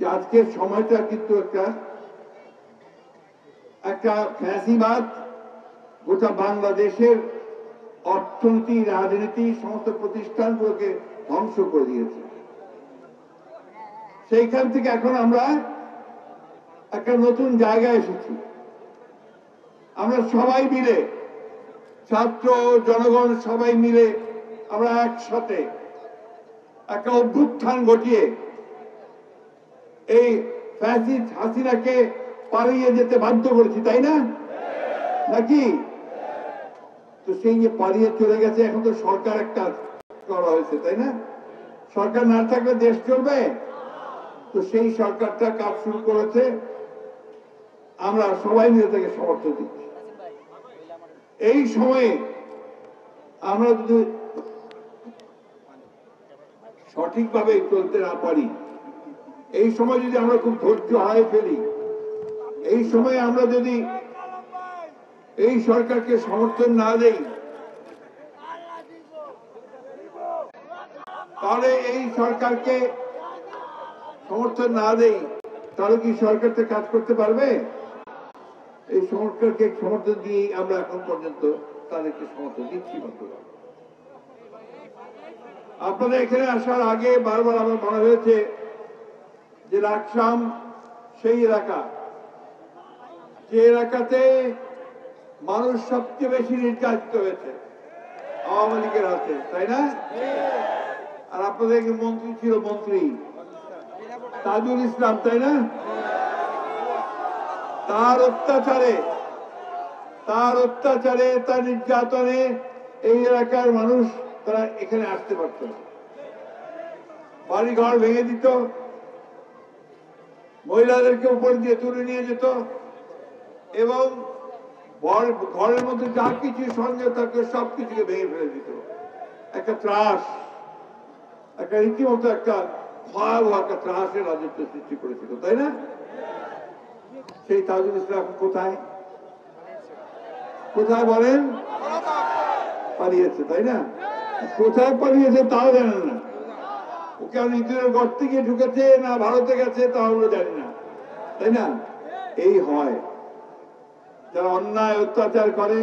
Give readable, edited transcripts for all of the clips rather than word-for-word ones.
যে আজকের সময়টা কিন্তু একটা ফ্যাসিবাদ গোটা বাংলাদেশের অর্থনীতি, রাজনীতি, সমস্ত প্রতিষ্ঠানগুলোকে ধ্বংস করে দিয়েছে। সেইখান থেকে এখন আমরা একটা নতুন জায়গায় এসেছি। আমরা সবাই মিলে, ছাত্র, জনগণ সবাই মিলে আমরা একসাথে একটা অভ্যুত্থান ঘটিয়ে এই ফ্যাসিস্ট হাসিনাকে পালিয়ে যেতে বাধ্য করেছি, তাই না? নাকি? তো সেই যে পালিয়ে চলে গেছে, এখন তো সরকার একটা করা হয়েছে, তাই না? সরকার না থাকলে দেশ চলবে? তো সেই সরকারটা কাজ শুরু করেছে, আমরা সবাই মিলে তাকে সমর্থন দিচ্ছি। এই সময়ে আমরা যদি সঠিকভাবে চলতে না পারি, এই সময় যদি আমরা খুব ধৈর্য হারিয়ে ফেলি, এই সময় আমরা যদি এই সরকারকে সমর্থন না দেই, তাহলে এই সরকারকে সমর্থন না দেই, তাহলে কি সরকারটা কাজ করতে পারবে? এই সরকারকে সমর্থন দিয়ে আমরা এখন পর্যন্ত তাদেরকে সমর্থন দিচ্ছি। আপনাদের এখানে আসার আগে বারবার আমার মনে হয়েছে যে লাকসাম সেই এলাকা, যে এলাকাতে মানুষ সবচেয়ে বেশি নির্যাতিত হয়েছে আওয়ামী লীগের হাতে, তাই না? আর আপনাদের মন্ত্রী ছিল, মন্ত্রী তাজুল ইসলাম, তাই না? তার অত্যাচারে, তার নির্যাতনে এই এলাকার মানুষ তারা এখানে আসতে পারত না। বাড়ি ঘর ভেঙে দিত, মহিলাদেরকে উপর দিয়ে তুলে নিয়ে যেত এবং ঘরের মধ্যে যা কিছু সঙ্গে থাকতো সবকিছুকে ভেঙে ফেলে দিত। একটা ত্রাস, একটা রীতিমতো একটা ভয়াবহ একটা ত্রাসের রাজত্ব সৃষ্টি করেছিল, তাই না? সেই তাজুল ইসলাম কোথায় বলেন? পালিয়েছে, তাই না? কোথায় পালিয়েছে তাও জানেন না। ওকে ইঁদুরের গর্তে গিয়ে ঢুকেছে না ভারতে গেছে তাও আমরা জানি না, তাই না? এই হয়, যারা অন্যায় অত্যাচার করে,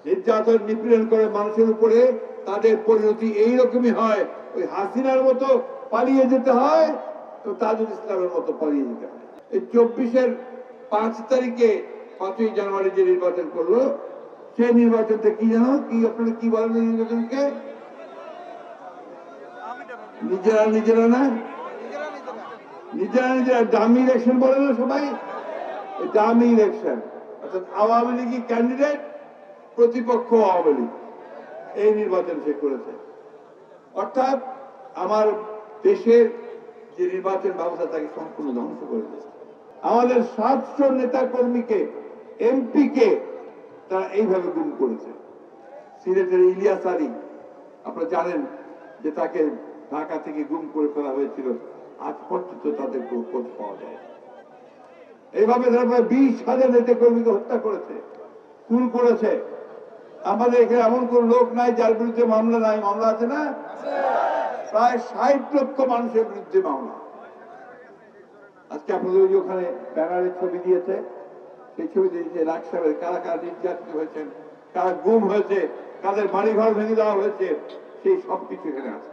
নির্যাতন নিপীড়ন করে মানুষের উপরে, তাদের পরিণতি এইরকমই হয়। ওই হাসিনার মতো পালিয়ে যেতে হয়, তো তাজুল ইসলামের মতো পালিয়ে যেতে হয়। এই 24-এর 5 তারিখে 5ই জানুয়ারি যে নির্বাচন করলো, সেই নির্বাচনটা কি জানো? কি আপনারা কি বলেন নির্বাচনকে? নিজেরা ডামি ইলেকশন বলে না সবাই? ডামি ইলেকশন, অর্থাৎ আওয়ামী লীগের ক্যান্ডিডেট, প্রতিপক্ষ আওয়ামী লীগ, এই নির্বাচন সে করেছে। অর্থাৎ আমার দেশের যে নির্বাচন ব্যবস্থা তাকে সম্পূর্ণ ধ্বংস করে দিয়েছে। আমাদের 700 নেতা কর্মীকে, এমপিকে তারা এইভাবে গুম করেছে। সিলেটের ইলিয়াস আলী, আপনারা জানেন যে তাকে ঢাকা থেকে গুম করে ফেলা হয়েছিল, আজ পর্যন্ত তাদের খোঁজ পাওয়া যায়। এইভাবে তারা প্রায় 20,000 নেতা কর্মীকে হত্যা করেছে, খুন করেছে। আমাদের এখানে এমন কোন লোক নাই যার বিরুদ্ধে মামলা নাই। মামলা আছে না? প্রায় 60 লক্ষ মানুষের বিরুদ্ধে মামলা। আজকে আপনাদের ওই ওখানে ব্যানারের ছবি দিয়েছে, সেই ছবি দিয়েছে লাকসামের কারা কারা নির্যাতিত হয়েছেন, কারা গুম হয়েছে, কাদের বাড়িঘর ভেঙে দেওয়া হয়েছে, সেই সবকিছু এখানে আছে।